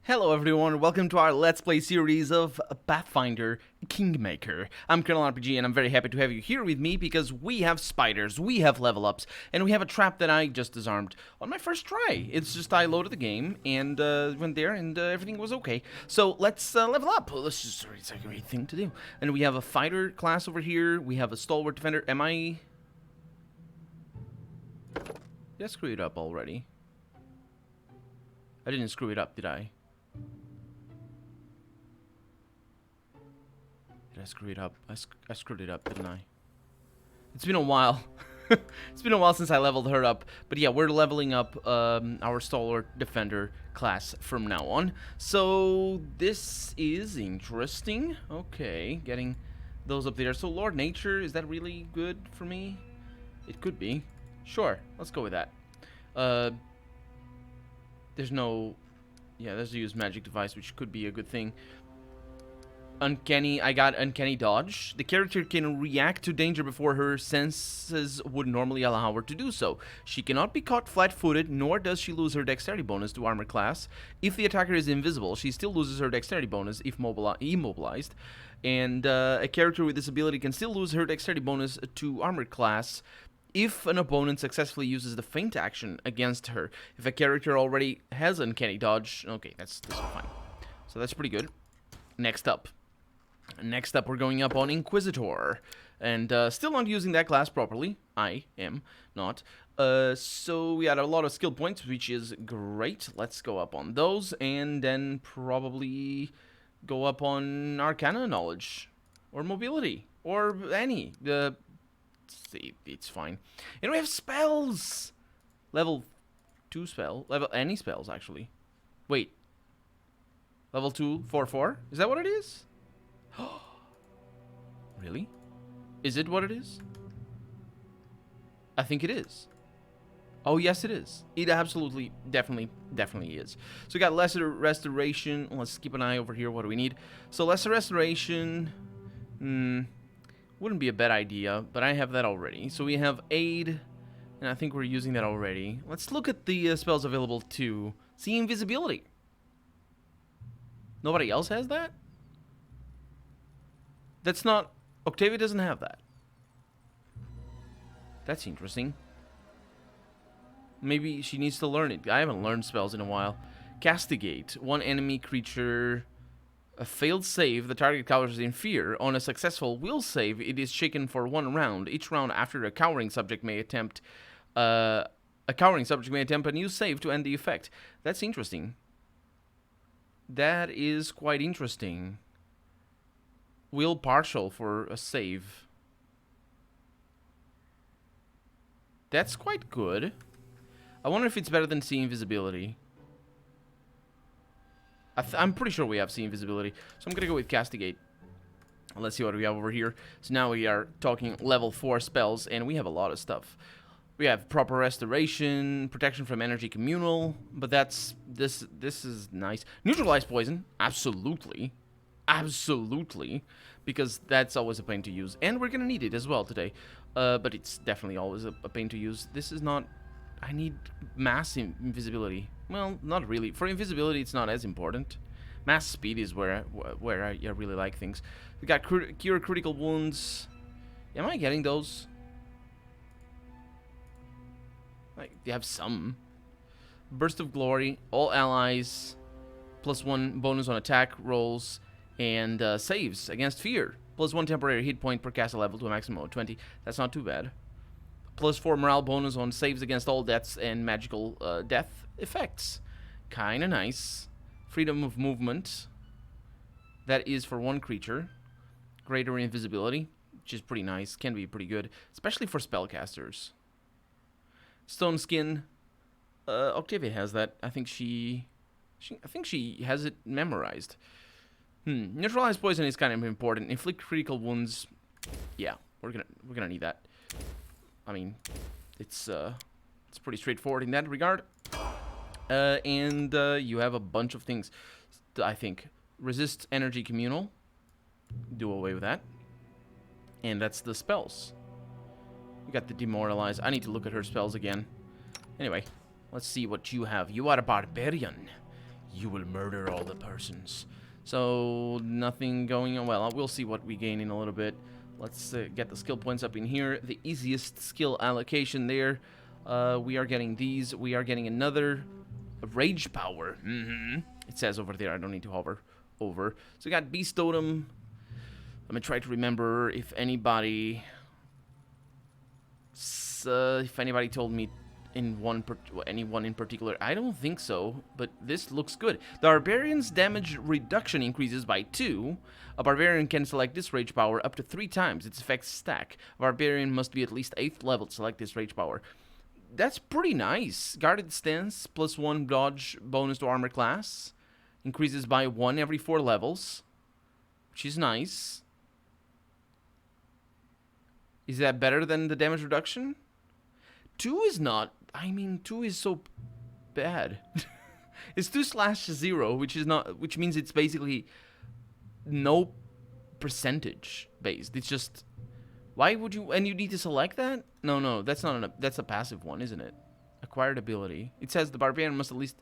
Hello everyone, welcome to our Let's Play series of Pathfinder Kingmaker. I'm Colonel RPG and I'm very happy to have you here with me because we have spiders, we have level ups, and we have a trap that I just disarmed on my first try. It's just I loaded the game and went there and everything was okay. So let's level up. It's a great thing to do. And we have a fighter class over here, we have a stalwart defender. Did I screw it up already? I didn't screw it up, did I? Did I screw it up? I screwed it up, didn't I? It's been a while. It's been a while since I leveled her up. But yeah, we're leveling up our Stalwart Defender class from now on. So this is interesting. Okay, getting those up there. So Lord Nature, is that really good for me? It could be. Sure, let's go with that. There's no... Yeah, there's a use magic device, which could be a good thing. I got Uncanny Dodge. The character can react to danger before her senses would normally allow her to do so. She cannot be caught flat-footed, nor does she lose her dexterity bonus to armor class. If the attacker is invisible, she still loses her dexterity bonus if immobilized. And a character with this ability can still lose her dexterity bonus to armor class if an opponent successfully uses the feint action against her. If a character already has Uncanny Dodge, okay, that's fine. So that's pretty good. Next up, we're going up on Inquisitor, and still not using that class properly. I am not. So we had a lot of skill points, which is great. Let's go up on those, and then probably go up on Arcana knowledge, or mobility, or any. It's fine. And we have spells. Level 2 spell. Any spells actually. Wait. Level 2, 4/4. Is that what it is? Really? Is it what it is? I think it is. Oh, yes, it is. It absolutely, definitely is. So we got Lesser Restoration. Let's keep an eye over here. What do we need? So Lesser Restoration, wouldn't be a bad idea, but I have that already. So we have Aid, and I think we're using that already. Let's look at the spells available too. See, Invisibility. Nobody else has that? That's not... Octavia doesn't have that. That's interesting. Maybe she needs to learn it. I haven't learned spells in a while. Castigate. One enemy creature... A failed save, the target cowers in fear. On a successful will save, it is shaken for 1 round. Each round after a cowering subject may attempt... a new save to end the effect. That's interesting. That is quite interesting. Will partial for a save. That's quite good. I wonder if it's better than See Invisibility. I'm pretty sure we have See Invisibility. So I'm going to go with Castigate. Let's see what we have over here. So now we are talking level 4 spells, and we have a lot of stuff. We have Proper Restoration, Protection from Energy Communal, but this is nice. Neutralize Poison, absolutely. Absolutely, because that's always a pain to use, and we're gonna need it as well today, but it's definitely always a pain to use. This is not... I need mass invisibility. Well, not really. For invisibility, it's not as important. Mass speed is where I really like things. We got Cure Critical Wounds. Am I getting those? Like, you have some. Burst of Glory, all allies, +1 bonus on attack rolls, and saves against fear. +1 temporary hit point per caster level to a maximum of 20. That's not too bad. +4 morale bonus on saves against all deaths and magical death effects. Kinda nice. Freedom of movement. That is for 1 creature. Greater invisibility, which is pretty nice. Can be pretty good, especially for spellcasters. Stone Skin. Octavia has that. I think she has it memorized. Neutralize Poison is kind of important. Inflict critical wounds. Yeah, we're gonna need that. I mean, it's pretty straightforward in that regard. And you have a bunch of things. I think resist energy communal. Do away with that. And that's the spells. You got the demoralize. I need to look at her spells again. Anyway, let's see what you have. You are a barbarian. You will murder all the persons. So, nothing going on. Well, we'll see what we gain in a little bit. Let's get the skill points up in here. The easiest skill allocation there. We are getting these. We are getting another rage power. It says over there. I don't need to hover over. So we got Beast Totem. Let me try to remember if anybody told me anyone in particular. I don't think so, but this looks good. The Barbarian's damage reduction increases by 2. A Barbarian can select this Rage Power up to 3 times its effects stack. A Barbarian must be at least 8th level to select this Rage Power. That's pretty nice. Guarded Stance, +1 dodge bonus to armor class. Increases by 1 every 4 levels, which is nice. Is that better than the damage reduction? 2 is not. I mean, 2 is so bad. It's 2/0, which means it's basically no percentage based. It's just, why would you? And you need to select that? No, that's not that's a passive one, isn't it? Acquired ability. It says the Barbarian must at least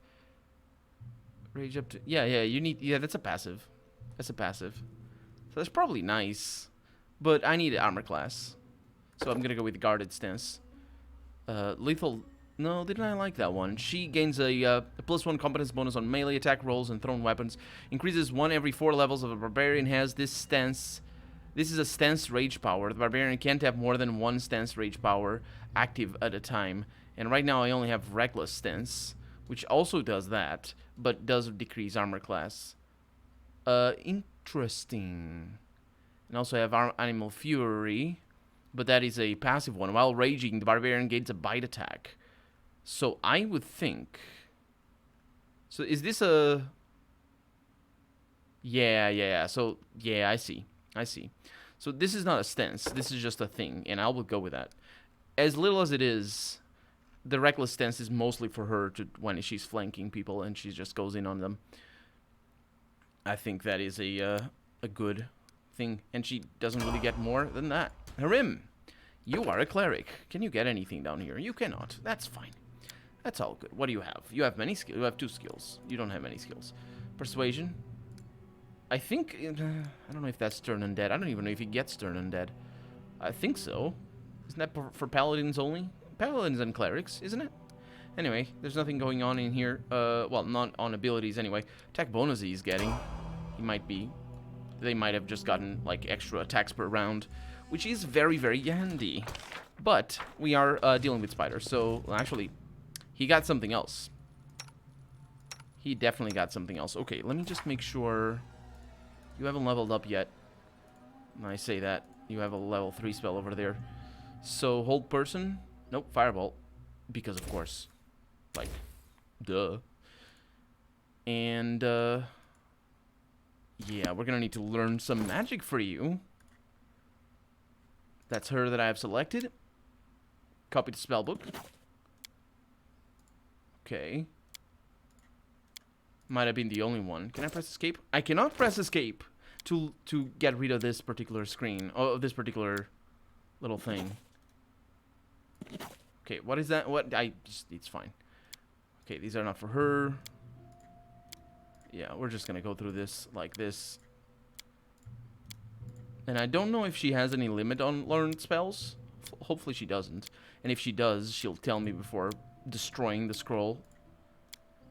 rage up to. Yeah, that's a passive. That's a passive. So that's probably nice, but I need armor class, so I'm gonna go with Guarded Stance. Lethal. No, didn't I like that one? She gains a +1 competence bonus on melee attack rolls and thrown weapons. Increases 1 every 4 levels of a Barbarian has this stance. This is a stance rage power. The Barbarian can't have more than 1 stance rage power active at a time. And right now I only have Reckless Stance, which also does that, but does decrease armor class. Interesting. And also I have Animal Fury, but that is a passive one. While raging, the Barbarian gains a bite attack. So I would think... So is this a... Yeah. So, yeah, I see. So this is not a stance. This is just a thing, and I will go with that. As little as it is, the Reckless Stance is mostly for her to when she's flanking people and she just goes in on them. I think that is a good thing, and she doesn't really get more than that. Harim, you are a cleric. Can you get anything down here? You cannot. That's fine. That's all good. What do you have? You have many skills. You have 2 skills. You don't have many skills. Persuasion. I think... I don't know if that's Turn Undead. I don't even know if he gets Turn Undead. I think so. Isn't that for paladins only? Paladins and clerics, isn't it? Anyway, there's nothing going on in here. Well, not on abilities anyway. Attack bonus he's getting. He might be... They might have just gotten, like, extra attacks per round, which is very, very handy. But we are dealing with spiders, so... Well, actually, he got something else. He definitely got something else. Okay, let me just make sure... You haven't leveled up yet. When I say that, you have a level 3 spell over there. So, hold person. Nope, firebolt. Because, of course. Like, duh. And, yeah, we're gonna need to learn some magic for you. That's her that I have selected. Copy the spellbook. Okay. Might have been the only one. Can I press escape? I cannot press escape to get rid of this particular screen. Oh, this particular little thing. Okay, what is that? It's fine. Okay, these are not for her. Yeah, we're just gonna go through this like this. And I don't know if she has any limit on learned spells. Hopefully she doesn't. And if she does, she'll tell me before destroying the scroll.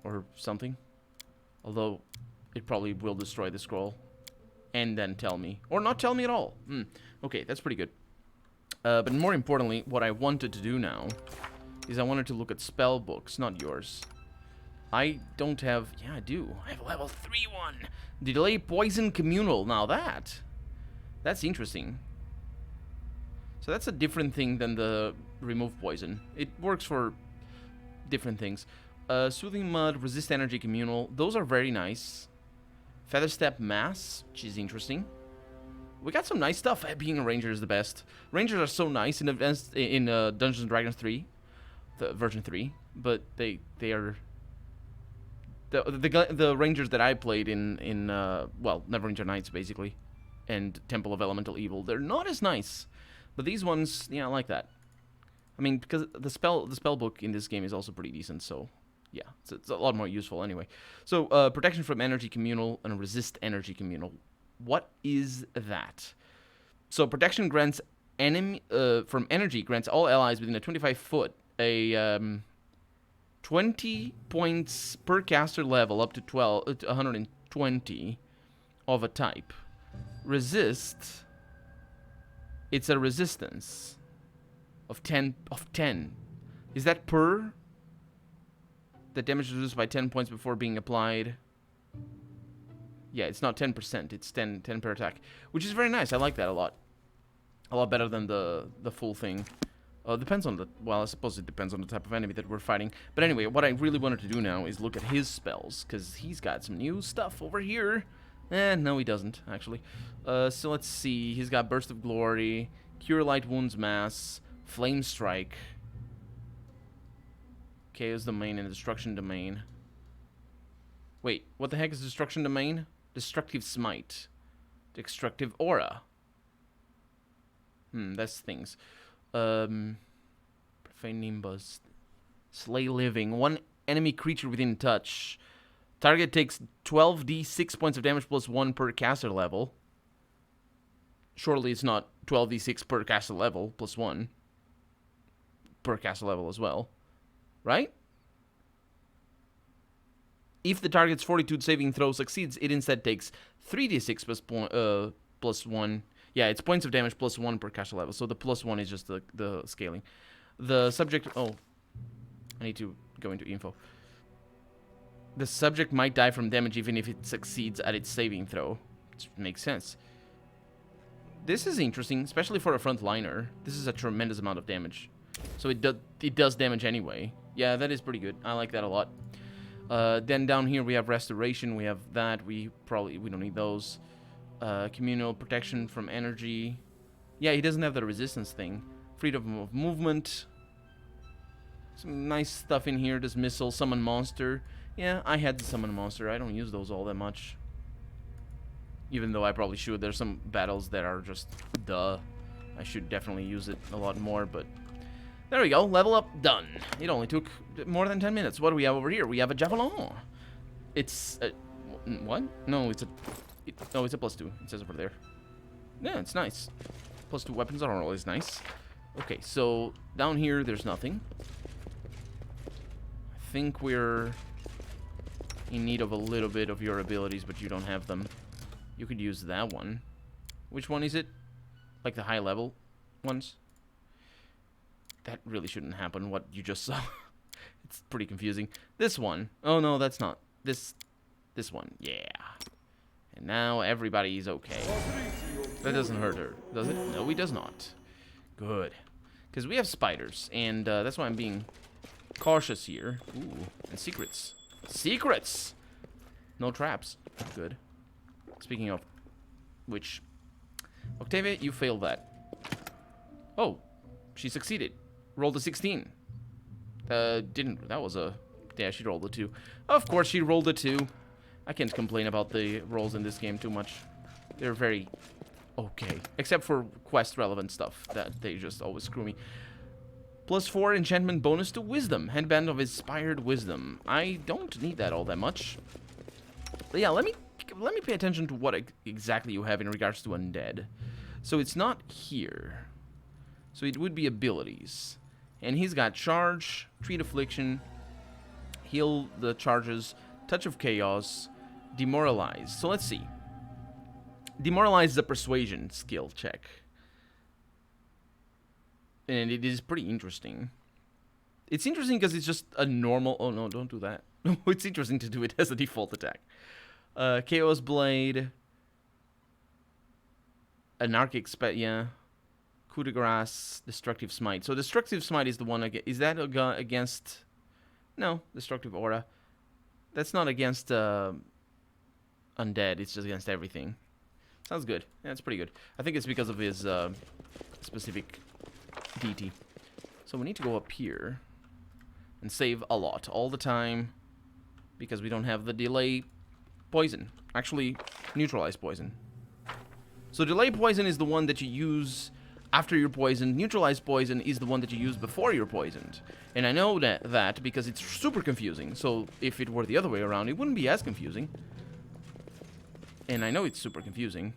Or something. Although, it probably will destroy the scroll. And then tell me. Or not tell me at all. Okay, that's pretty good. But more importantly, what I wanted to do now is I wanted to look at spell books, not yours. I don't have... Yeah, I do. I have a level 3 one. Delay Poison Communal. Now that's interesting. So that's a different thing than the Remove Poison. It works for different things. Soothing Mud, Resist Energy Communal. Those are very nice. Featherstep Mass, which is interesting. We got some nice stuff. Being a ranger is the best. Rangers are so nice in Dungeons and Dragons 3, the version 3, but they are the rangers that I played in well, Neverwinter Nights basically, and Temple of Elemental Evil. They're not as nice, but these ones, yeah, I like that. I mean, because the spell book in this game is also pretty decent, so Yeah, it's a lot more useful anyway. So, protection from energy communal and resist energy communal. What is that? So, protection grants enemy from energy grants all allies within a 25-foot a 20 points per caster level up to 120 of a type. Resist. It's a resistance of 10 of 10. Is that per? The damage is reduced by 10 points before being applied. Yeah, it's not 10%. It's 10 per attack, which is very nice. I like that a lot. A lot better than the full thing. Depends on the... Well, I suppose it depends on the type of enemy that we're fighting. But anyway, what I really wanted to do now is look at his spells, because he's got some new stuff over here. No, he doesn't, actually. So let's see. He's got Burst of Glory, Cure Light Wounds Mass, Flame Strike, Chaos Domain, and Destruction Domain. Wait, what the heck is Destruction Domain? Destructive Smite. Destructive Aura. That's things. Profane Nimbus. Slay Living. One enemy creature within touch. Target takes 12d6 points of damage plus 1 per caster level. Surely it's not 12d6 per caster level plus 1 per caster level as well. Right? If the target's fortitude saving throw succeeds, it instead takes 3d6 plus 1. Yeah, it's points of damage plus 1 per caster level. So the plus 1 is just the scaling. The subject... Oh. I need to go into info. The subject might die from damage even if it succeeds at its saving throw. Which makes sense. This is interesting, especially for a frontliner. This is a tremendous amount of damage. So it does damage anyway. Yeah, that is pretty good. I like that a lot. Then down here we have Restoration. We have that. We don't need those. Communal protection from energy. Yeah, he doesn't have the resistance thing. Freedom of movement. Some nice stuff in here. Dismissal, summon monster. Yeah, I had to summon a monster. I don't use those all that much. Even though I probably should. There's some battles that are just duh. I should definitely use it a lot more, but... There we go. Level up. Done. It only took more than 10 minutes. What do we have over here? We have a Javelin. It's... what? No, it's a... it's a +2. It says over there. Yeah, it's nice. +2 weapons are always nice. Okay, so down here, there's nothing. I think we're in need of a little bit of your abilities, but you don't have them. You could use that one. Which one is it? Like the high level ones? That really shouldn't happen, what you just saw. It's pretty confusing. This one. Oh, no, that's not. This one. Yeah. And now everybody's okay. That doesn't hurt her, does it? No, it does not. Good. Because we have spiders, and that's why I'm being cautious here. Ooh, and secrets. Secrets! No traps. Good. Speaking of which, Octavia, you failed that. Oh, she succeeded. Rolled a 16. Didn't. That was a... Yeah, she rolled a 2. Of course, she rolled a 2. I can't complain about the rolls in this game too much. They're very okay. Except for quest-relevant stuff. That they just always screw me. +4 enchantment bonus to wisdom. Headband of Inspired Wisdom. I don't need that all that much. But yeah, let me pay attention to what exactly you have in regards to undead. So it's not here. So it would be abilities. And he's got Charge, Treat Affliction, Heal the Charges, Touch of Chaos, Demoralize. So let's see. Demoralize is a Persuasion skill check. And it is pretty interesting. It's interesting because it's just a normal... Oh, no, don't do that. It's interesting to do it as a default attack. Chaos Blade. Anarchic yeah. Coup de Grace. Destructive Smite. So Destructive Smite is the one... Is that against... No, Destructive Aura. That's not against undead. It's just against everything. Sounds good. Yeah, it's pretty good. I think it's because of his specific DT. So we need to go up here and save a lot all the time because we don't have the delay poison. Actually, neutralize poison. So delay poison is the one that you use after you're poisoned. Neutralize Poison is the one that you use before you're poisoned. And I know that because it's super confusing. So if it were the other way around, it wouldn't be as confusing. And I know it's super confusing.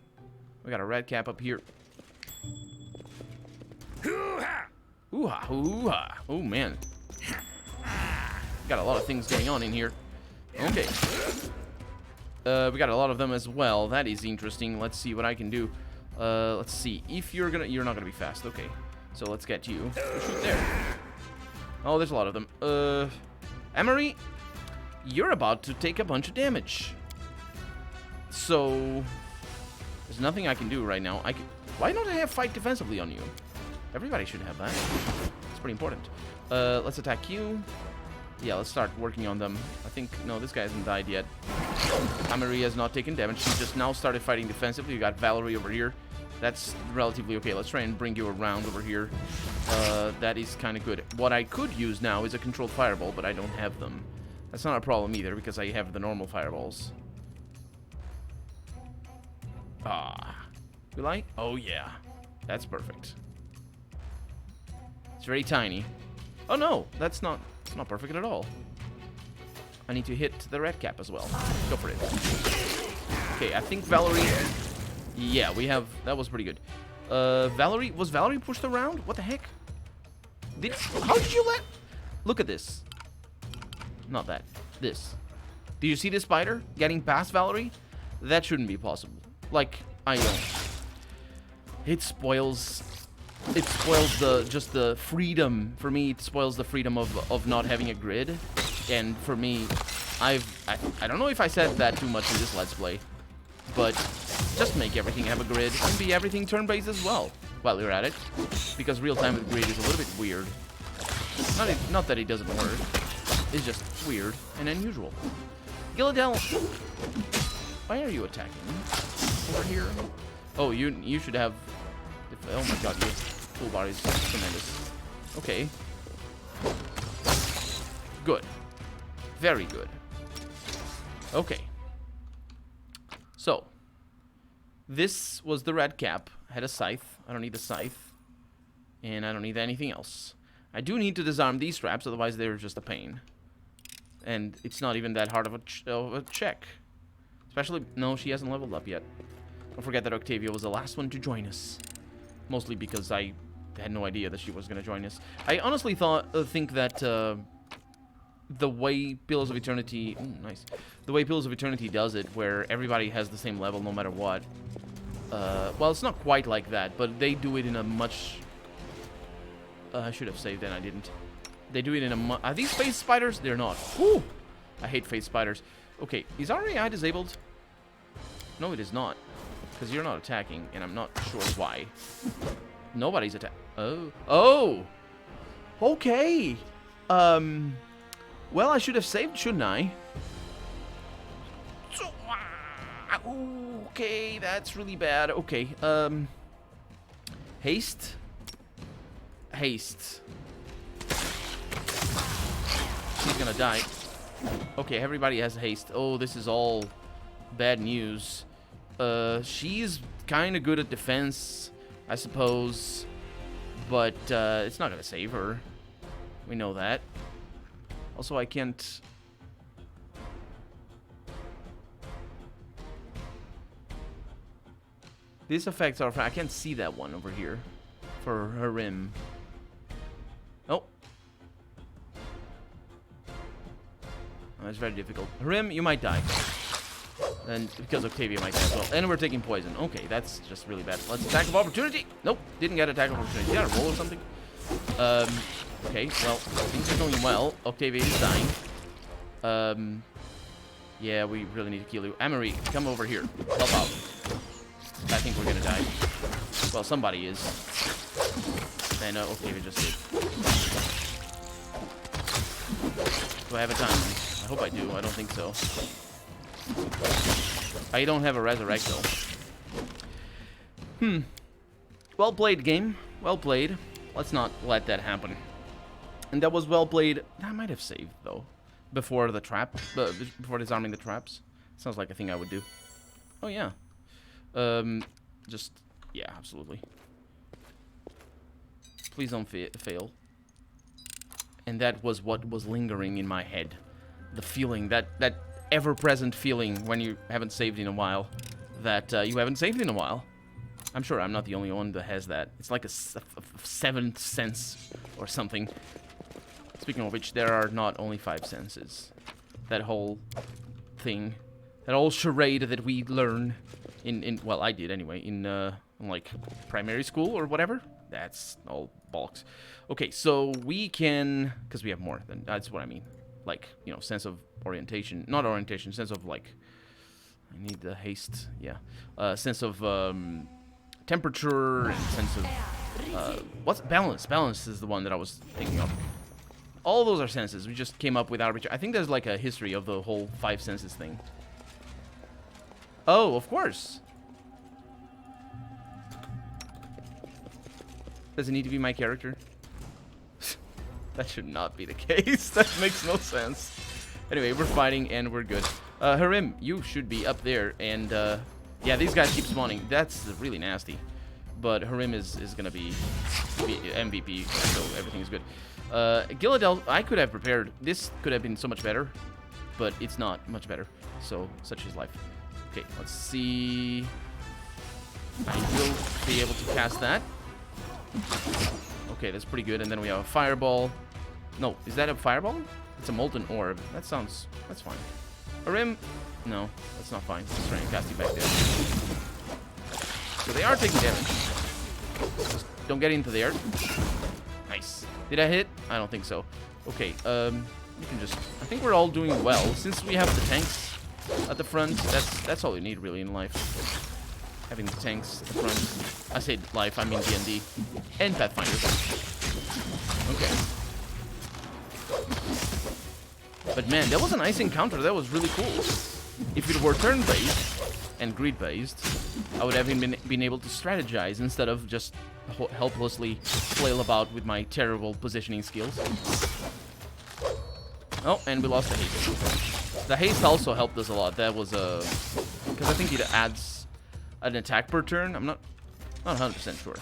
We got a red cap up here. Ooh-ha! Ooh-ha! Oh, man. Got a lot of things going on in here. Okay. We got a lot of them as well. That is interesting. Let's see what I can do. Let's see. If you're not gonna be fast. Okay. So let's get you. Shoot there. Oh, there's a lot of them. Emery, you're about to take a bunch of damage. So there's nothing I can do right now. Why don't I have fight defensively on you? Everybody should have that. It's pretty important. Let's attack you. Yeah, let's start working on them. I think, no, this guy hasn't died yet. Amery has not taken damage. She just now started fighting defensively. You got Valerie over here. That's relatively okay. Let's try and bring you around over here. That is kind of good. What I could use now is a controlled fireball, but I don't have them. That's not a problem either, because I have the normal fireballs. Will I? Oh, yeah. That's perfect. It's very tiny. Oh, no. That's not... It's not perfect at all. I need to hit the red cap as well. Go for it. Okay, I think Valerie... Yeah, we have... That was pretty good. Valerie... Was Valerie pushed around? What the heck? How did you let... Look at this. Not that. This. Do you see this spider getting past Valerie? That shouldn't be possible. Like, I don't... It spoils... It spoils just the freedom. For me, it spoils the freedom of not having a grid. And for me, I don't know if I said that too much in this Let's Play, but just make everything have a grid and be everything turn-based as well while you're at it. Because real-time with grid is a little bit weird. Not that it doesn't work. It's just weird and unusual. Gilladell, why are you attacking over here? Oh, you should have... Oh my god, your toolbar is tremendous. Okay. Good. Very good. Okay. So. This was the red cap. I had a scythe. I don't need the scythe. And I don't need anything else. I do need to disarm these traps, otherwise they're just a pain. And it's not even that hard of a check. Especially... No, she hasn't leveled up yet. Don't forget that Octavia was the last one to join us. Mostly because I had no idea that she was going to join us. I honestly think that the way Pillars of Eternity... Ooh, nice. The way Pillars of Eternity does it, where everybody has the same level no matter what. Well, it's not quite like that, but they do it in a much... I should have saved and I didn't. They do it in a... Are these phase spiders? They're not. Whew! I hate phase spiders. Okay, is our AI disabled? No, it is not. Because you're not attacking, and I'm not sure why. Nobody's attacking. Oh. Oh! Okay! Well, I should have saved, shouldn't I? Okay, that's really bad. Okay, Haste. Haste. She's gonna die. Okay, everybody has haste. Oh, this is all bad news. She's kind of good at defense, I suppose, but it's not gonna save her. We know that. Also, I can't... This affects our... I can't see that one over here for her rim. Oh. That's very difficult. Rim, you might die. And because Octavia might die as well. And we're taking poison. Okay, that's just really bad. Let's attack of opportunity. Nope, didn't get attack of opportunity. Did I roll or something? Okay, well, things are going well. Octavia is dying. Yeah, we really need to kill you. Amory, come over here. Help out. I think we're gonna die. Well, somebody is. And Octavia just did. Do I have a time? I hope I do. I don't think so. I don't have a resurrect though. Well played, game. Well played. Let's not let that happen. And that was well played. I might have saved though before the trap, before disarming the traps. Sounds like a thing I would do. Oh yeah. Just yeah, absolutely. Please don't fail. And that was what was lingering in my head. The feeling, that ever-present feeling when you haven't saved in a while. That you haven't saved in a while. I'm sure I'm not the only one that has that. It's like a seventh sense or something. Speaking of which, there are not only 5 senses. That whole thing, that whole charade that we learn in well, I did anyway, in like primary school or whatever. That's all bollocks. Okay, so we can, because we have more than, that's what I mean. Like, you know, sense of orientation, not orientation, sense of like, I need the haste, yeah. Sense of temperature, and sense of, what's balance? Balance is the one that I was thinking of. All those are senses. We just came up with arbitrary. I think there's like a history of the whole 5 senses thing. Oh, of course. Does it need to be my character? That should not be the case. That makes no sense. Anyway, we're fighting and we're good. Harim, you should be up there. And, yeah, these guys keep spawning. That's really nasty. But Harim is gonna be MVP, so everything's good. Gilladel, I could have prepared. This could have been so much better, but it's not much better. So, such is life. Okay, let's see. I will be able to cast that. Okay, that's pretty good. And then we have a fireball. No, is that a fireball? It's a molten orb. That's fine. Harim, no, that's not fine. Let's try and cast you back there. So they are taking damage. Just don't get into there. Nice. Did I hit? I don't think so. Okay, we can just, I think we're all doing well. Since we have the tanks at the front, that's all you need really in life. Having the tanks at the front. I say life, I mean D&D. And Pathfinder. Okay. But man, that was a nice encounter. That was really cool. If it were turn-based and grid-based, I would have been able to strategize instead of just helplessly flail about with my terrible positioning skills. Oh, and we lost the haste. The haste also helped us a lot. That was because I think it adds an attack per turn. I'm not 100% sure.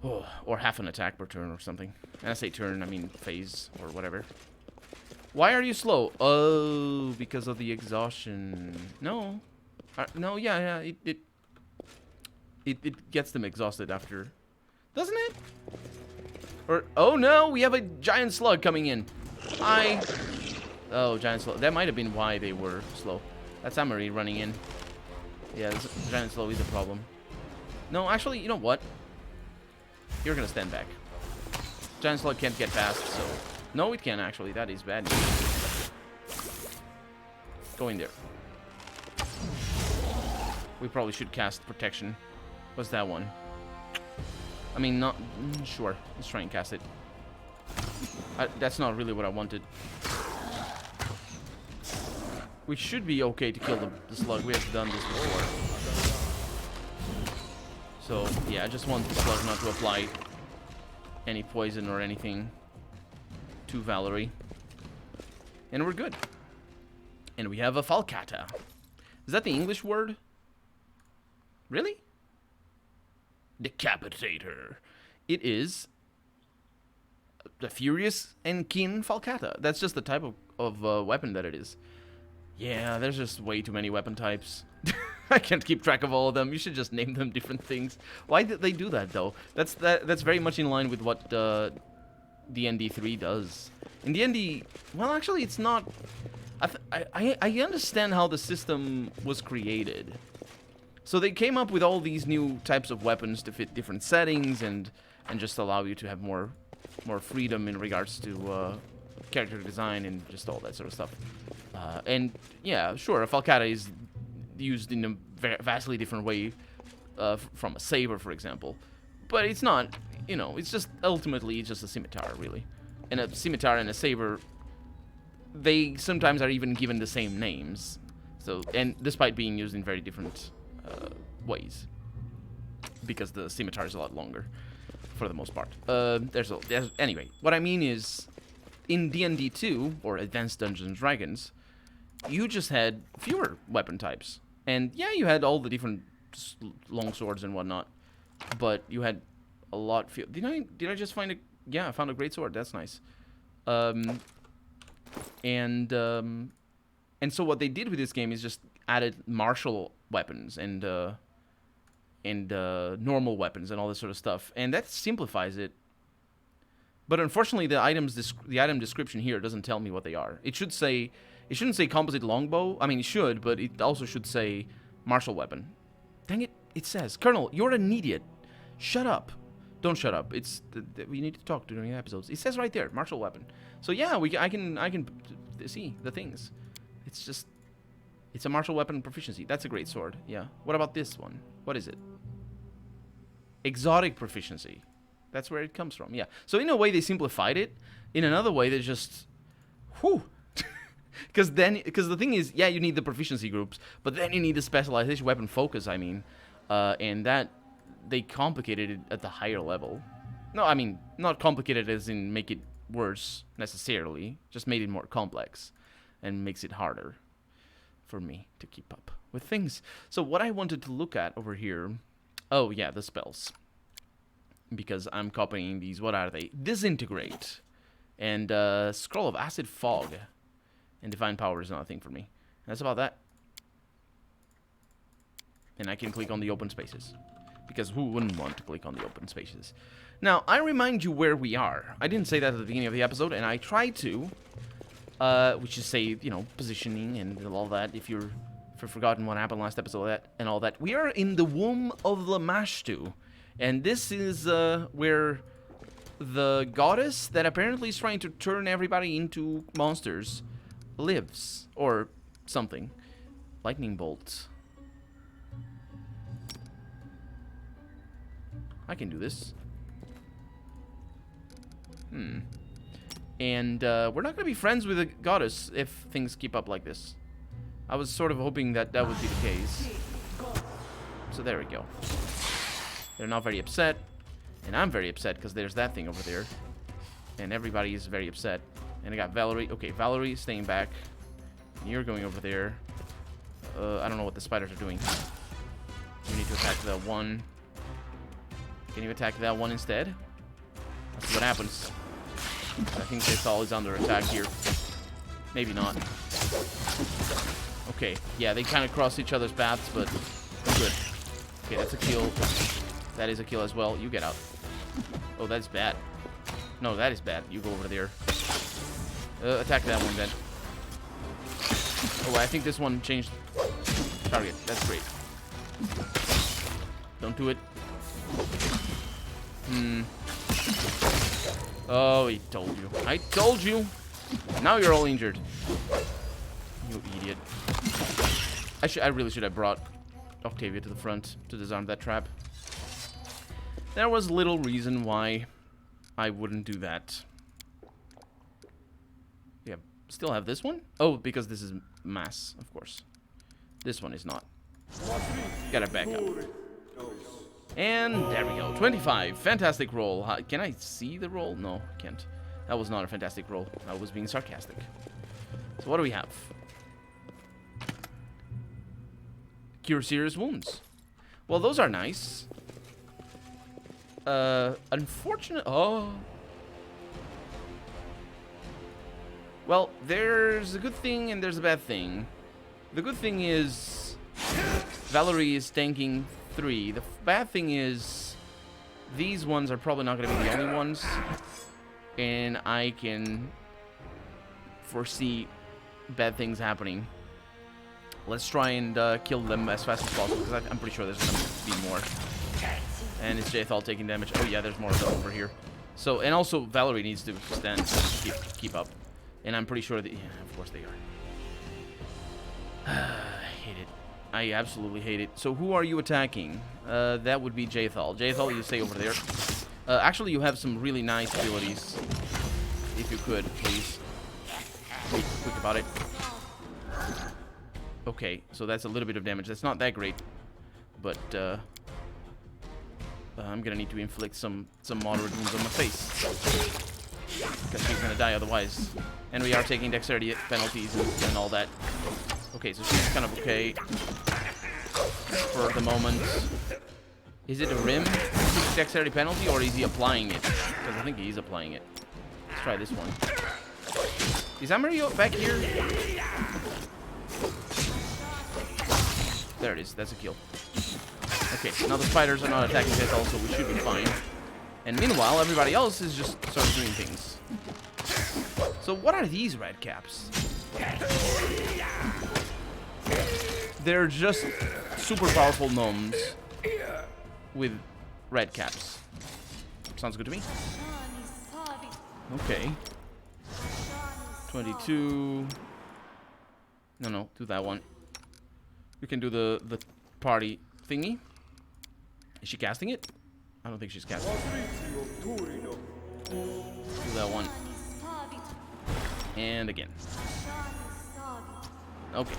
Oh, or half an attack per turn or something. And I say turn, I mean phase or whatever. Why are you slow? Oh, because of the exhaustion. No. No, yeah, it gets them exhausted after. Doesn't it? Or, oh no, we have a giant slug coming in. Oh, giant slug. That might have been why they were slow. That's Amory running in. Yeah, this giant slug is a problem. No, actually, you know what? You're gonna stand back. Giant slug can't get past, so... No, it can actually. That is bad news. Go in there. We probably should cast protection. What's that one? I mean, not... Sure. Let's try and cast it. That's not really what I wanted. We should be okay to kill the slug. We have done this before. So, yeah, I just want the slug not to apply any poison or anything to Valerie. And we're good. And we have a falcata. Is that the English word? Really? Decapitator. It is the furious and keen falcata. That's just the type of weapon that it is. Yeah, there's just way too many weapon types. I can't keep track of all of them. You should just name them different things. Why did they do that, though? That's very much in line with what D&D 3 does. In D&D, well, actually, it's not... I understand how the system was created. So they came up with all these new types of weapons to fit different settings and just allow you to have more freedom in regards to character design and just all that sort of stuff. And yeah, sure, a falcata is used in a vastly different way from a saber, for example. But it's not, you know, it's just ultimately it's just a scimitar, really. And a scimitar and a saber, they sometimes are even given the same names. So, and despite being used in very different ways, because the scimitar is a lot longer, for the most part. Anyway, what I mean is, in D&D 2 or Advanced Dungeons and Dragons, you just had fewer weapon types, and yeah, you had all the different long swords and whatnot, but you had a lot. Did I just find a... Yeah, I found a great sword. That's nice. And so what they did with this game is just added martial weapons and normal weapons and all this sort of stuff, and that simplifies it. But unfortunately, the item description here doesn't tell me what they are. It shouldn't say composite longbow. I mean, it should, but it also should say martial weapon. Dang it! It says, Colonel, you're an idiot. Shut up. Don't shut up. It's we need to talk during the episodes. It says right there, martial weapon. So yeah, I can see the things. It's a martial weapon proficiency. That's a great sword. Yeah. What about this one? What is it? Exotic proficiency. That's where it comes from. Yeah. So in a way they simplified it. In another way they just, whew. Because the thing is, yeah, you need the proficiency groups, but then you need the specialization weapon focus. I mean, and that they complicated it at the higher level. No, I mean not complicated as in make it worse necessarily. Just made it more complex, and makes it harder for me to keep up with things. So what I wanted to look at over here, oh yeah, the spells. Because I'm copying these. What are they? Disintegrate. And Scroll of Acid Fog. And Divine Power is not a thing for me. And that's about that. And I can click on the open spaces. Because who wouldn't want to click on the open spaces? Now, I remind you where we are. I didn't say that at the beginning of the episode, and I tried to. Which is say, you know, positioning and all that. If you've forgotten what happened last episode and all that. We are in the womb of Lamashtu. And this is where the goddess that apparently is trying to turn everybody into monsters lives. Or something. Lightning bolt. I can do this. And we're not going to be friends with the goddess if things keep up like this. I was sort of hoping that that would be the case. So there we go. They're not very upset. And I'm very upset because there's that thing over there. And everybody is very upset. And I got Valerie. Okay, Valerie staying back. And you're going over there. I don't know what the spiders are doing. You need to attack that one. Can you attack that one instead? Let's see what happens. I think Jethal is under attack here. Maybe not. Okay, yeah, they kind of cross each other's paths, but good. Okay, that's a kill. That is a kill as well. You get out. Oh, that's bad. No, that is bad. You go over there. Attack that one then. Oh, I think this one changed target. That's great. Don't do it. Oh, he told you. I told you. Now you're all injured. You idiot. I really should have brought Octavia to the front to disarm that trap. There was little reason why I wouldn't do that. Yeah, still have this one? Oh, because this is mass, of course. This one is not. Gotta back up. And there we go. 25. Fantastic roll. Can I see the roll? No, I can't. That was not a fantastic roll. I was being sarcastic. So what do we have? Cure serious wounds. Well, those are nice. Unfortunate. Oh. Well, there's a good thing and there's a bad thing. The good thing is Valerie is tanking 3. The bad thing is these ones are probably not going to be the only ones, and I can foresee bad things happening. Let's try and kill them as fast as possible, because I'm pretty sure there's going to be more. And it's Jethal taking damage. Oh yeah, there's more of them over here. So, and also Valerie needs to stand to keep up, and I'm pretty sure that, yeah, of course they are. I hate it. I absolutely hate it. So who are you attacking? That would be Jethal. Jethal, you stay over there. Actually, you have some really nice abilities. If you could, please. Be quick about it. Okay, so that's a little bit of damage. That's not that great. But, I'm gonna need to inflict some moderate wounds on my face. Because she's gonna die otherwise. And we are taking dexterity penalties and all that. Okay, so she's kind of okay for the moment. Is it a rim dexterity penalty, or is he applying it? Because I think he's applying it. Let's try this one. Is Amario back here? There it is. That's a kill. Okay, now the spiders are not attacking this also. We should be fine. And meanwhile, everybody else is just sort of doing things. So what are these red caps? They're just super powerful gnomes with red caps. Sounds good to me. Okay. 22. No, do that one. We can do the party thingy. Is she casting it? I don't think she's casting it. Do that one. And again. Okay.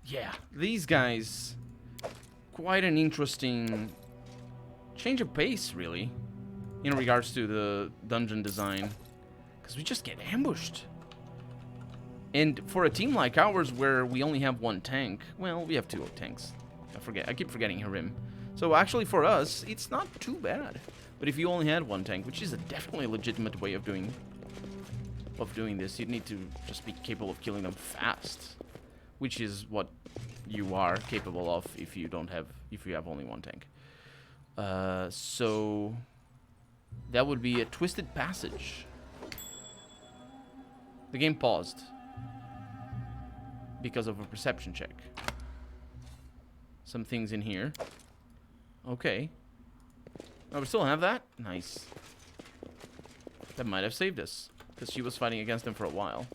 Yeah, these guys, quite an interesting change of pace, really, in regards to the dungeon design, because we just get ambushed. And for a team like ours, where we only have one tank, well, we have two tanks. I keep forgetting Harim. So actually, for us, it's not too bad. But if you only had one tank, which is a definitely legitimate way of doing this, you'd need to just be capable of killing them fast, which is what you are capable of if you have only one tank. So that would be a twisted passage. The game paused because of a perception check. Some things in here. Okay. Oh, we still have that? Nice. That might have saved us, because she was fighting against them for a while.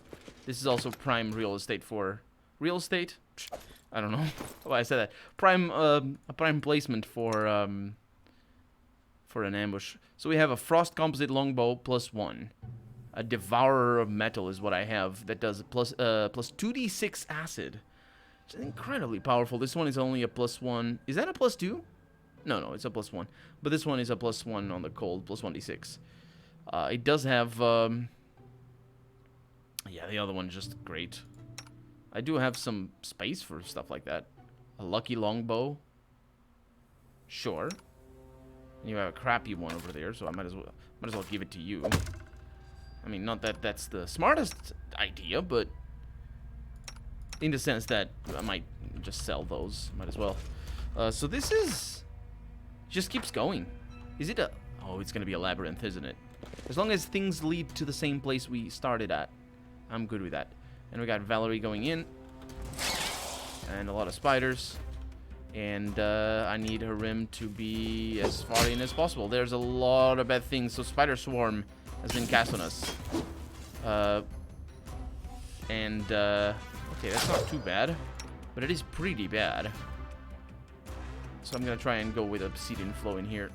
This is also prime real estate for... Real estate? I don't know why I said that. A prime placement for an ambush. So we have a frost composite longbow +1. A devourer of metal is what I have that does plus 2d6 acid. Which is incredibly powerful. This one is only a +1. Is that a +2? No, it's a +1. But this one is a +1 on the cold, +1d6. It does have yeah, the other one is just great. I do have some space for stuff like that. A lucky longbow. Sure. And you have a crappy one over there, so I might as well give it to you. I mean, not that that's the smartest idea, but in the sense that I might just sell those. Might as well. So this is... just keeps going. Is it a... oh, it's going to be a labyrinth, isn't it? As long as things lead to the same place we started at, I'm good with that. And we got Valerie going in. And a lot of spiders. And I need her rim to be as far in as possible. There's a lot of bad things. So Spider Swarm has been cast on us. Okay, that's not too bad. But it is pretty bad. So I'm going to try and go with Obsidian Flow in here.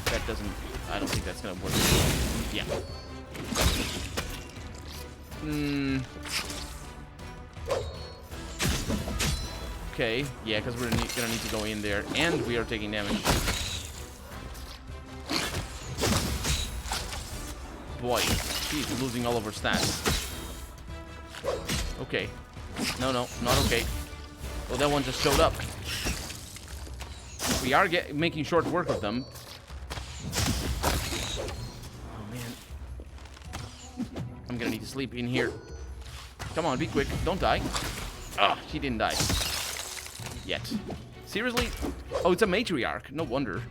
That doesn't... I don't think that's going to work. Yeah. Okay, yeah, because we're going to need to go in there. And we are taking damage. Boy, she's losing all of her stats. Okay. No, not okay. Oh, that one just showed up. We are making short work of them. Oh, man. I'm gonna need to sleep in here. Come on, be quick. Don't die. Ah, she didn't die. Yet. Seriously? Oh, it's a matriarch. No wonder.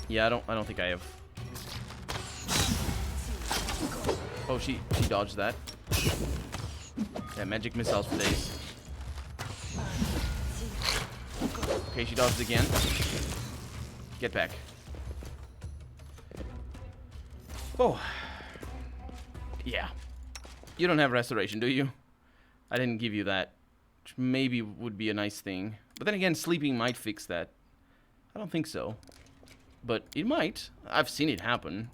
Yeah, I don't think I have. Oh, she dodged that. Yeah, magic missiles for days. Okay, she dodged again. Get back. Oh. Yeah. You don't have restoration, do you? I didn't give you that. Which maybe would be a nice thing. But then again, sleeping might fix that. I don't think so. But it might. I've seen it happen.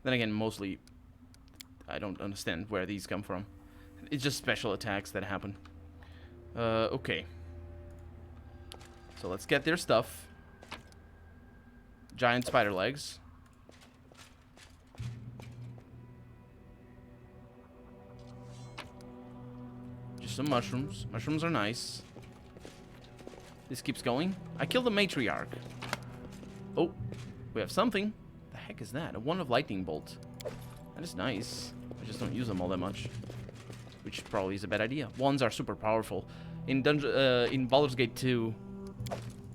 Then again, mostly... I don't understand where these come from. It's just special attacks that happen. Okay. So let's get their stuff. Giant spider legs. Just some mushrooms. Mushrooms are nice. This keeps going. I killed the matriarch. Oh, we have something. The heck is that? A wand of lightning bolt. That is nice. I just don't use them all that much, which probably is a bad idea. Wands are super powerful. In Baldur's Gate 2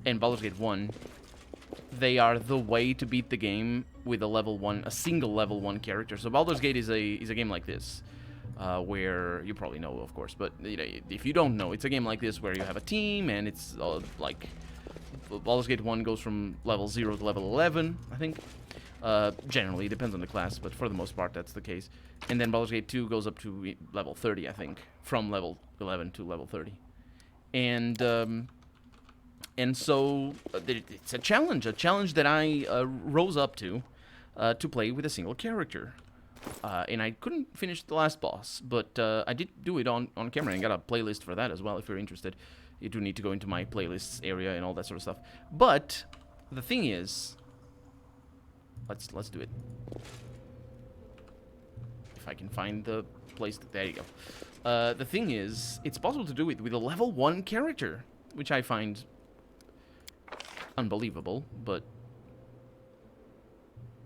and Baldur's Gate 1, they are the way to beat the game with a single level 1 character. So Baldur's Gate is a game like this, where you probably know, of course, but you know, if you don't know, it's a game like this where you have a team, and it's like Baldur's Gate 1 goes from level 0 to level 11, I think. Generally, it depends on the class, but for the most part, that's the case. And then Baldur's Gate 2 goes up to level 30, I think, from level 11 to level 30. And so it's a challenge that I rose up to play with a single character. And I couldn't finish the last boss, but I did do it on camera, and got a playlist for that as well, if you're interested. You do need to go into my playlists area and all that sort of stuff. But the thing is, let's do it. If I can find the place, there you go. The thing is, it's possible to do it with a level 1 character, which I find unbelievable, but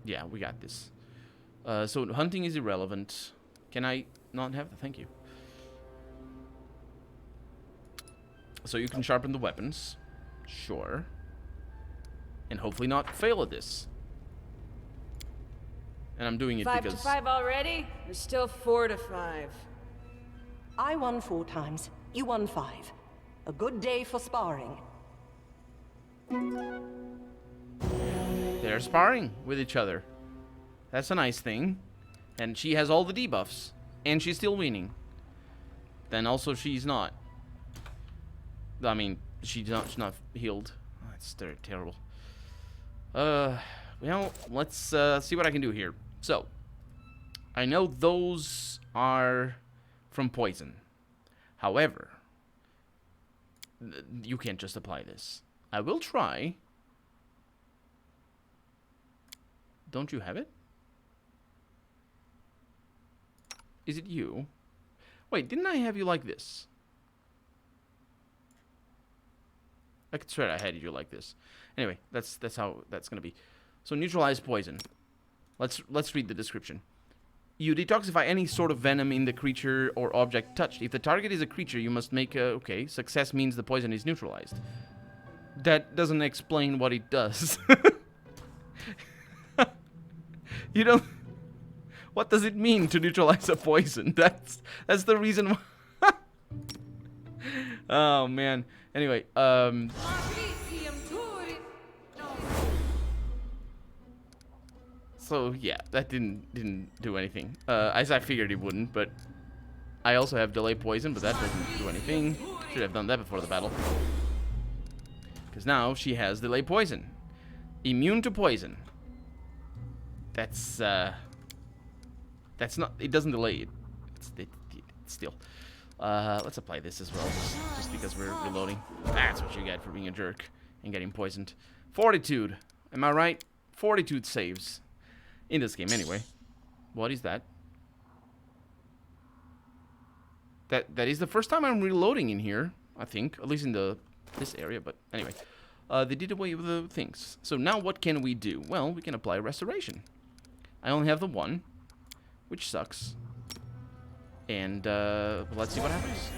yeah, we got this. So hunting is irrelevant. Can I not have the thank you? So you can sharpen the weapons, sure, and hopefully not fail at this. And I'm doing it 5 because... to 5 already? There's still 4 to 5. I won 4 times. You won 5. A good day for sparring. They're sparring with each other. That's a nice thing. And she has all the debuffs. And she's still winning. Then also she's not. I mean, she's not healed. Oh, that's terrible. Well, let's see what I can do here. So, I know those are from poison. However, you can't just apply this. I will try. Don't you have it? Is it you? Wait, didn't I have you like this? I could swear I had you like this. Anyway, that's how that's gonna be. So neutralize poison. Let's read the description. You detoxify any sort of venom in the creature or object touched. If the target is a creature, you must make a... Okay, success means the poison is neutralized. That doesn't explain what it does. You don't... What does it mean to neutralize a poison? That's the reason why... Oh, man. Anyway, So, yeah, that didn't do anything. As I figured it wouldn't, but... I also have delay poison, but that doesn't do anything. Should have done that before the battle. Because now she has delay poison. Immune to poison. That's not... It doesn't delay it. It's still... let's apply this as well, just because we're reloading. That's what you get for being a jerk and getting poisoned. Fortitude. Am I right? Fortitude saves. In this game, anyway. What is that? That is the first time I'm reloading in here, I think. At least in this area, but anyway. They did away with the things. So now what can we do? Well, we can apply restoration. I only have the one, which sucks. And let's see what happens.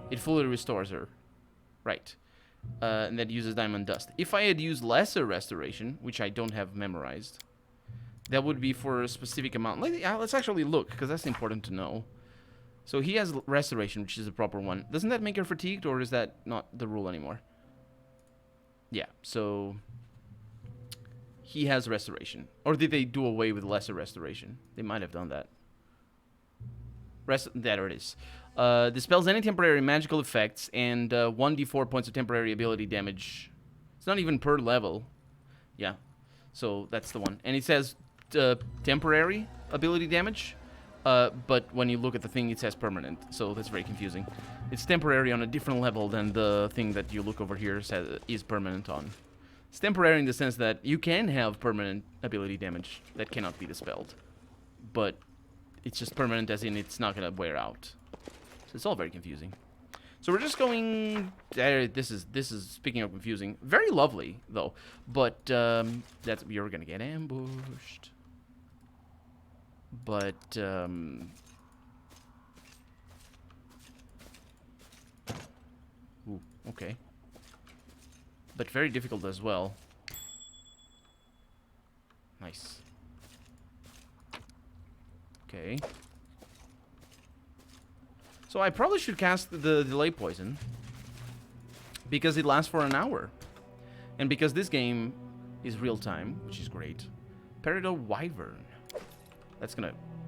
It fully restores her. Right. And that uses diamond dust. If I had used lesser restoration, which I don't have memorized, that would be for a specific amount. Let's actually look, because that's important to know. So he has restoration, which is the proper one. Doesn't that make her fatigued, or is that not the rule anymore? Yeah, so... He has restoration. Or did they do away with lesser restoration? They might have done that. There it is. Dispels any temporary magical effects and 1d4 points of temporary ability damage. It's not even per level. Yeah. So that's the one. And it says temporary ability damage. But when you look at the thing, it says permanent. So that's very confusing. It's temporary on a different level than the thing that you look over here says is permanent on. It's temporary in the sense that you can have permanent ability damage that cannot be dispelled. But it's just permanent, as in it's not gonna wear out. So it's all very confusing. So we're just going. This is speaking of confusing, very lovely though. But you're gonna get ambushed. But ooh, okay. But very difficult as well. Nice. Okay. So I probably should cast the delay poison because it lasts for an hour, and because this game is real time, which is great. Peridot Wyvern.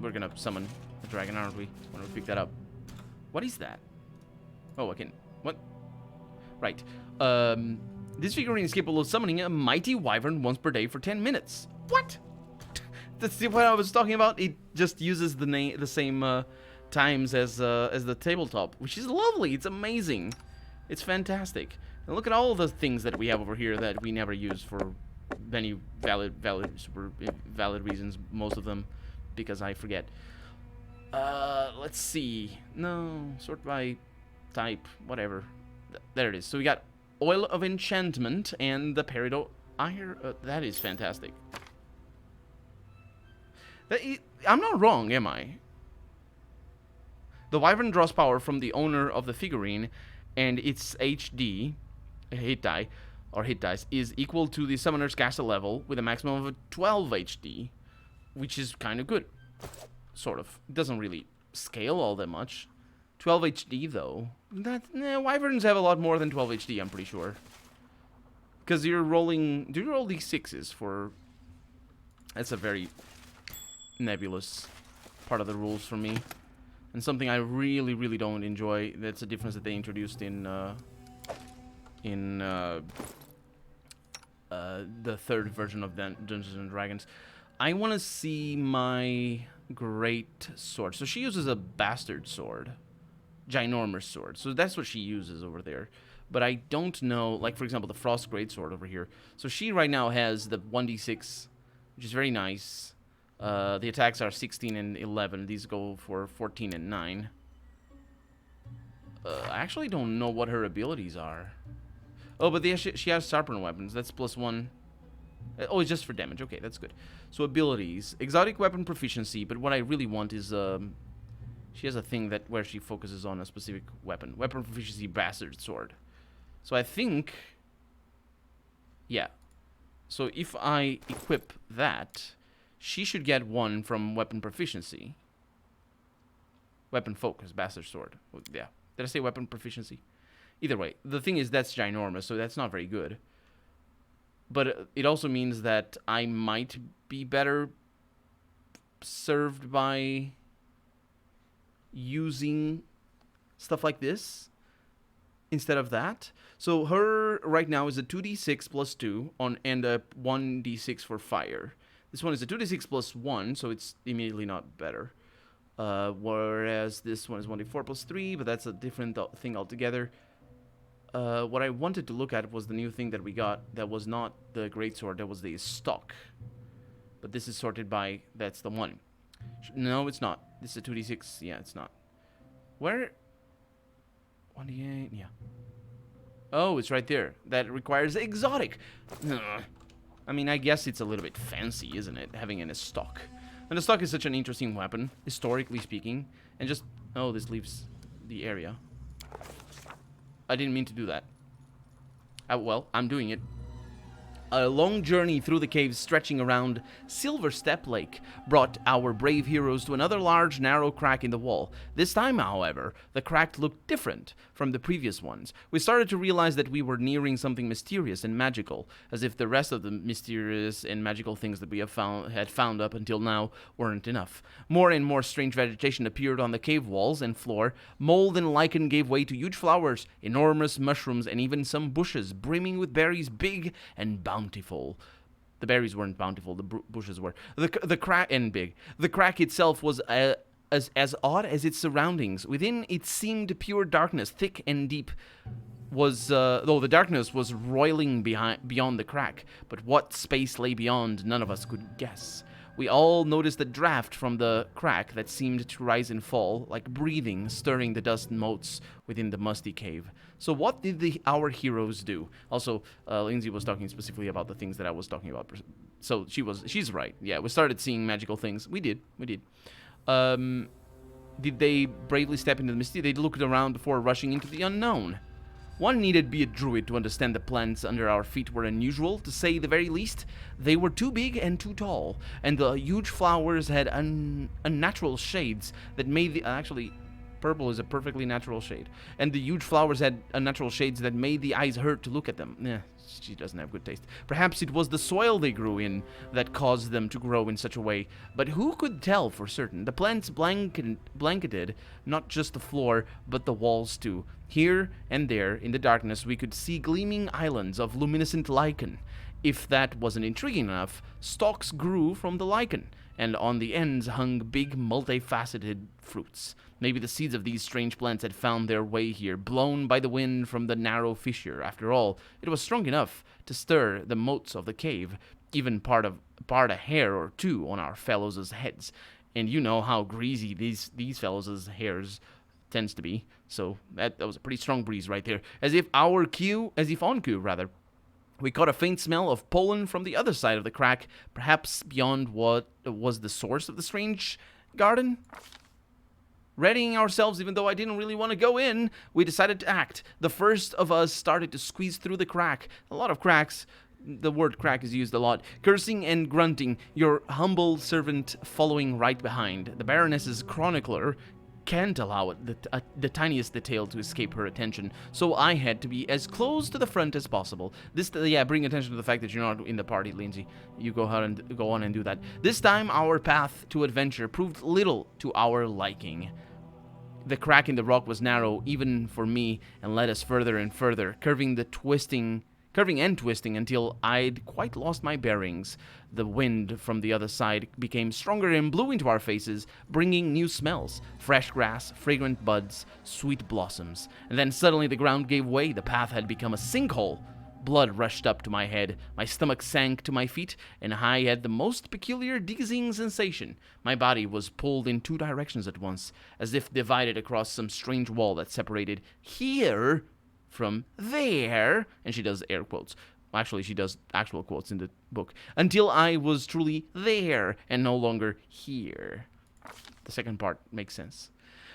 We're gonna summon a dragon, aren't we? When we pick that up. What is that? Oh, I can. What? Right. This figurine is capable of summoning a mighty wyvern once per day for 10 minutes. What? That's what I was talking about. It just uses the same times as the tabletop, which is lovely. It's amazing. It's fantastic. And look at all the things that we have over here that we never use for many valid reasons. Most of them because I forget. Let's see. No, sort by type, whatever. There it is. So we got Oil of Enchantment and the Peridot Iron. That is fantastic. I'm not wrong, am I? The Wyvern draws power from the owner of the figurine, and its HD, hit die, or hit dice, is equal to the summoner's caster level with a maximum of 12 HD, which is kind of good. Sort of. It doesn't really scale all that much. 12 HD, though. Wyverns have a lot more than 12 HD, I'm pretty sure. Because you're rolling... Do you roll these 6s for... That's a very nebulous part of the rules for me. And something I really, really don't enjoy. That's a difference that they introduced in the third version of Dungeons and Dragons. I want to see my great sword. So she uses a bastard sword. Ginormous sword. So that's what she uses over there. But I don't know, like for example, the Frost Greatsword over here. So she right now has the 1d6, which is very nice. The attacks are 16 and 11. These go for 14 and 9. I actually don't know what her abilities are. Oh, but she has sharpened weapons. That's +1. Oh, it's just for damage. Okay, that's good. So abilities. Exotic weapon proficiency. But what I really want is... she has a thing where she focuses on a specific weapon. Weapon proficiency, bastard sword. So I think... Yeah. So if I equip that... She should get 1 from weapon proficiency. Weapon focus, bastard sword. Yeah. Did I say weapon proficiency? Either way. The thing is, that's ginormous, so that's not very good. But it also means that I might be better served by using stuff like this instead of that. So her right now is a 2d6 +2 and a 1d6 for fire. This one is a 2d6 +1, so it's immediately not better. Whereas this one is 1d4 +3, but that's a different thing altogether. What I wanted to look at was the new thing that we got that was not the greatsword, that was the stock. But this is sorted by, that's the one. No, it's not. This is a 2d6. Yeah, it's not. Where? 1d8, yeah. Oh, it's right there. That requires exotic. I mean, I guess it's a little bit fancy, isn't it? Having in a stock. And the stock is such an interesting weapon, historically speaking. And just... Oh, this leaves the area. I didn't mean to do that. Well, I'm doing it. A long journey through the caves stretching around Silver Step Lake brought our brave heroes to another large, narrow crack in the wall. This time, however, the crack looked different from the previous ones. We started to realize that we were nearing something mysterious and magical, as if the rest of the mysterious and magical things that we had found up until now weren't enough. More and more strange vegetation appeared on the cave walls and floor. Mold and lichen gave way to huge flowers, enormous mushrooms, and even some bushes brimming with berries big and bountiful. The berries weren't bountiful, the bushes were. The crack and big. The crack itself was as odd as its surroundings. Within it seemed pure darkness, thick and deep. Though the darkness was roiling beyond the crack, but what space lay beyond, none of us could guess. We all noticed a draft from the crack that seemed to rise and fall, like breathing, stirring the dust motes within the musty cave. So what did our heroes do? Also, Lindsay was talking specifically about the things that I was talking about. So she's right. Yeah, we started seeing magical things. We did. Did they bravely step into the misty? They looked around before rushing into the unknown. One needed be a druid to understand the plants under our feet were unusual, to say the very least. They were too big and too tall, and the huge flowers had unnatural shades that made the... Actually, purple is a perfectly natural shade. And the huge flowers had unnatural shades that made the eyes hurt to look at them. She doesn't have good taste. Perhaps it was the soil they grew in that caused them to grow in such a way, but who could tell for certain? The plants blanketed not just the floor, but the walls too. Here and there, in the darkness, we could see gleaming islands of luminescent lichen. If that wasn't intriguing enough, stalks grew from the lichen, and on the ends hung big, multifaceted fruits. Maybe the seeds of these strange plants had found their way here, blown by the wind from the narrow fissure. After all, it was strong enough to stir the moats of the cave, even part a hair or two on our fellows' heads. And you know how greasy these fellows' hairs tends to be. So that was a pretty strong breeze right there. As if on cue, we caught a faint smell of pollen from the other side of the crack, perhaps beyond what was the source of the strange garden. Readying ourselves, even though I didn't really want to go in, we decided to act. The first of us started to squeeze through the crack. A lot of cracks. The word crack is used a lot. Cursing and grunting, your humble servant following right behind. The Baroness's chronicler can't allow the tiniest detail to escape her attention, so I had to be as close to the front as possible. Bring attention to the fact that you're not in the party, Lindsay. You go on and do that. This time, our path to adventure proved little to our liking. The crack in the rock was narrow, even for me, and led us further and further, curving and twisting until I'd quite lost my bearings. The wind from the other side became stronger and blew into our faces, bringing new smells, fresh grass, fragrant buds, sweet blossoms. And then suddenly the ground gave way. The path had become a sinkhole. Blood rushed up to my head, my stomach sank to my feet, and I had the most peculiar dizzying sensation. My body was pulled in two directions at once, as if divided across some strange wall that separated here from there, and she does air quotes. Actually, she does actual quotes in the book. Until I was truly there and no longer here. The second part makes sense.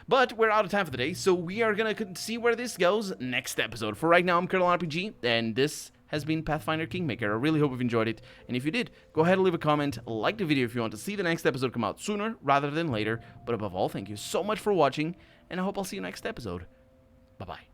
But we're out of time for the day, so we are going to see where this goes next episode. For right now, I'm Colonel RPG, and this has been Pathfinder Kingmaker. I really hope you've enjoyed it, and if you did, go ahead and leave a comment, like the video if you want to see the next episode come out sooner rather than later. But above all, thank you so much for watching, and I hope I'll see you next episode. Bye-bye.